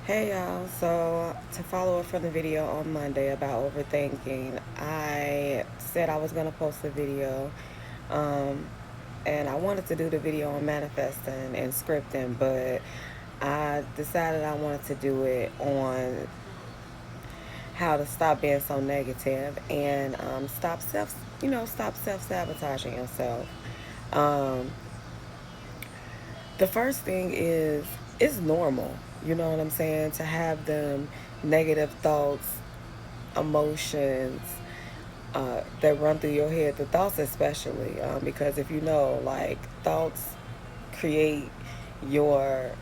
Hey y'all, so to follow up from the video on Monday about overthinking, I said I was going to post a video, um, and I wanted to do the video on manifesting and scripting, but I decided I wanted to do it on how to stop being so negative and stop self-sabotaging yourself. Um, the first thing is it's normal, you know what I'm saying, to have them negative thoughts, emotions that run through your head, the thoughts especially, because if you know, like, thoughts create your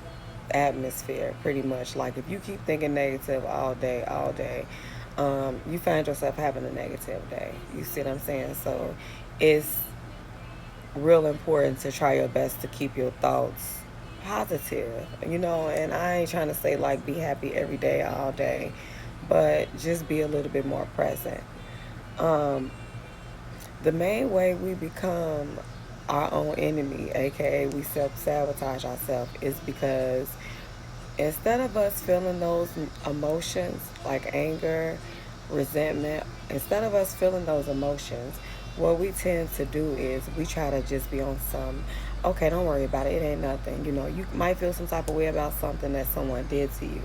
atmosphere pretty much. Like, if you keep thinking negative all day, you find yourself having a negative day. You see what I'm saying? So it's real important to try your best to keep your thoughts positive, and I ain't trying to say like be happy every day, all day, but just be a little bit more present. Um, the main way we become our own enemy, aka we self sabotage ourselves, is because instead of us feeling those emotions like anger, resentment, instead of us feeling those emotions, what we tend to do is we try to just be on some, okay, don't worry about it, it ain't nothing. You might feel some type of way about something that someone did to you.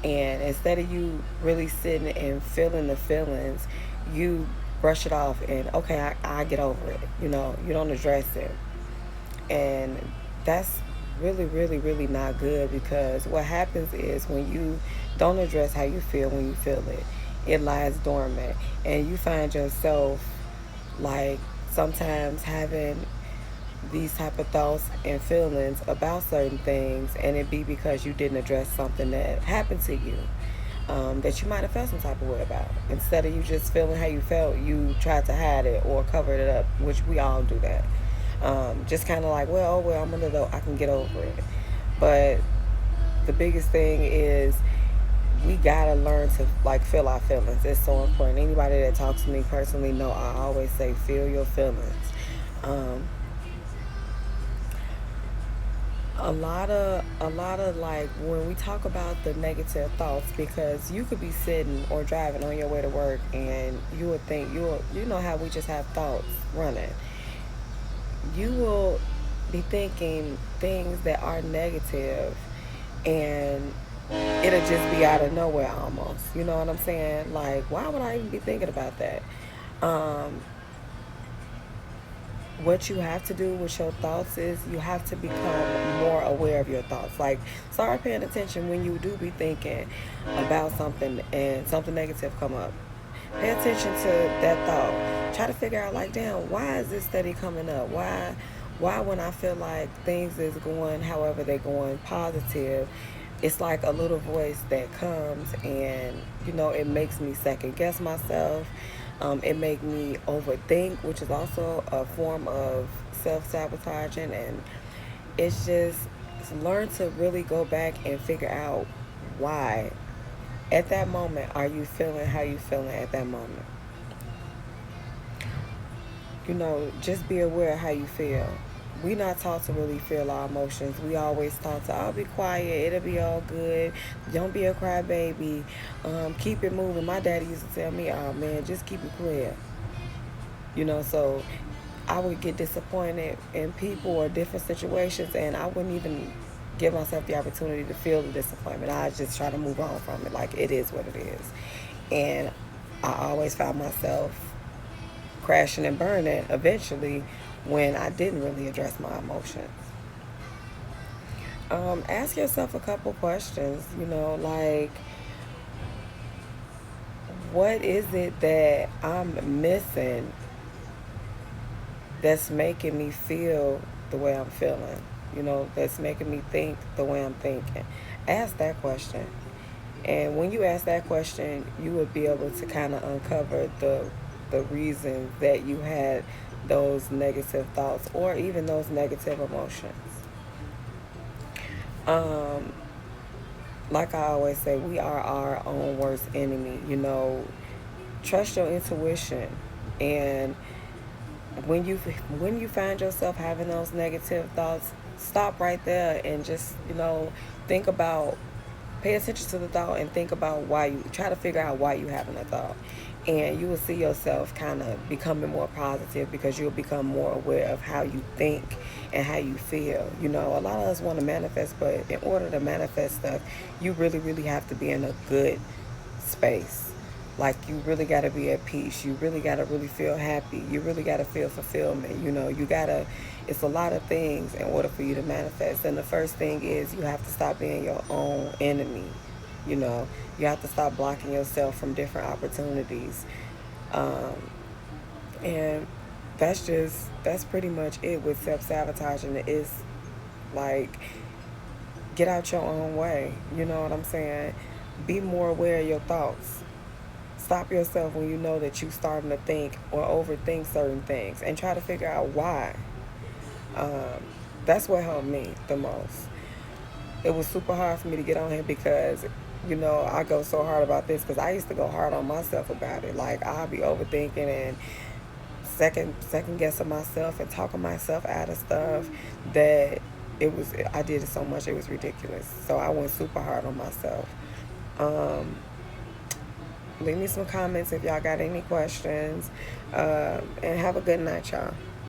And instead of you really sitting and feeling the feelings, you brush it off and, okay, I get over it. You don't address it. And that's really not good, because what happens is when you don't address how you feel when you feel it, it lies dormant, and you find yourself like sometimes having these type of thoughts and feelings about certain things, and it be because you didn't address something that happened to you, that you might have felt some type of way about. Instead of you just feeling how you felt, you tried to hide it or cover it up, which we all do that. Just kind of like, well, oh well, I'm gonna I can get over it. But the biggest thing is we gotta learn to like feel our feelings. It's so important. Anybody that talks to me personally know I always say feel your feelings. Um, a lot of like when we talk about the negative thoughts, because you could be sitting or driving on your way to work and you would think you know how we just have thoughts running. You will be thinking things that are negative, and it'll just be out of nowhere almost. You know what I'm saying? Like, why would I even be thinking about that? Um, what you have to do with your thoughts is you have to become more aware of your thoughts. Like, start paying attention when you do be thinking about something and something negative come up. Pay attention to that thought. Try to figure out, like, damn, why is this steady coming up? Why when I feel like things is going however they're going positive, it's like a little voice that comes and it makes me second guess myself. It make me overthink, which is also a form of self-sabotaging. And it's learn to really go back and figure out why at that moment are you feeling how you feeling at that moment. Just be aware of how you feel. We not taught to really feel our emotions. We always taught to, I'll be quiet, it'll be all good, don't be a crybaby, keep it moving. My daddy used to tell me, oh man, just keep it clear. So I would get disappointed in people or different situations, and I wouldn't even give myself the opportunity to feel the disappointment. I just try to move on from it, like it is what it is. And I always found myself crashing and burning eventually when I didn't really address my emotions. Ask yourself a couple questions, like, what is it that I'm missing that's making me feel the way I'm feeling? That's making me think the way I'm thinking. Ask that question. And when you ask that question, you would be able to kind of uncover the reason that you had those negative thoughts or even those negative emotions. Um, like I always say, we are our own worst enemy. Trust your intuition, and when you find yourself having those negative thoughts, stop right there and just think about pay attention to the thought and think about why you try to figure out why you having a thought, and you will see yourself kind of becoming more positive because you'll become more aware of how you think and how you feel. You know, a lot of us want to manifest, but in order to manifest stuff, you really have to be in a good space. Like, you really got to be at peace. You really got to really feel happy. You really got to feel fulfillment. You know, you got to, it's a lot of things in order for you to manifest. And the first thing is you have to stop being your own enemy. You know, you have to stop blocking yourself from different opportunities. Um, and that's pretty much it with self-sabotaging. It's like, get out your own way. You know what I'm saying? Be more aware of your thoughts. Stop yourself when you know that you're starting to think or overthink certain things and try to figure out why. Um, that's what helped me the most. It was super hard for me to get on here because, you know, I go so hard about this because I used to go hard on myself about it. Like, I'll be overthinking and second guessing myself and talking myself out of stuff that I did it so much it was ridiculous. So I went super hard on myself. Um, Leave me some comments if y'all got any questions. And have a good night, y'all.